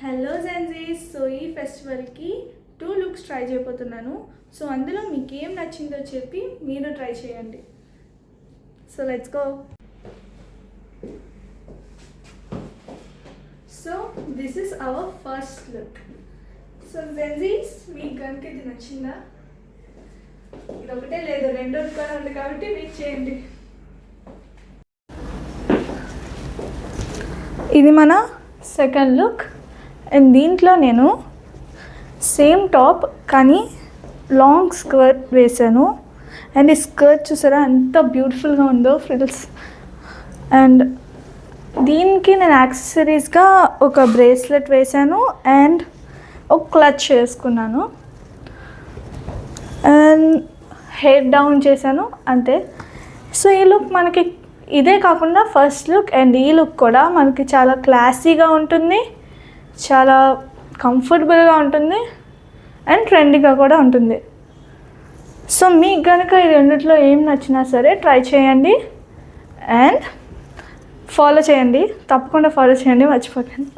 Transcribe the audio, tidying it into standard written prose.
Hello Gen Zs. So ఈ ఫెస్టివల్కి 2 looks try చేయబోతున్నాను. సో అందులో మీకు ఏం నచ్చిందో చెప్పి మీరు ట్రై చేయండి. So let's go. So this is our first look. So Gen Zs, మీకు కనుక ఇది నచ్చిందా? ఇది ఒకటే లేదు, రెండోది కూడా ఉంది కాబట్టి వెయిట్ చేయండి. ఇది మన సెకండ్ లుక్. అండ్ దీంట్లో నేను సేమ్ టాప్ కానీ లాంగ్ స్కర్ట్ వేసాను. అండ్ ఈ స్కర్ట్ చూసారా ఎంత బ్యూటిఫుల్గా ఉందో, ఫ్రిల్స్. అండ్ దీనికి నేను యాక్సెసరీస్గా ఒక బ్రేస్లెట్ వేసాను అండ్ ఒక క్లచ్ వేసుకున్నాను అండ్ హెయిర్ డౌన్ చేశాను, అంతే. సో ఈ లుక్ మనకి ఇదే కాకుండా ఫస్ట్ లుక్ అండ్ ఈ లుక్ కూడా మనకి చాలా క్లాసీగా ఉంటుంది, చాలా కంఫర్టబుల్గా ఉంటుంది అండ్ ట్రెండీగా కూడా ఉంటుంది. సో మీకు కనుక ఈ రెండిట్లో ఏం నచ్చినా సరే ట్రై చేయండి అండ్ ఫాలో చేయండి, తప్పకుండా ఫాలో చేయండి, మర్చిపోకండి.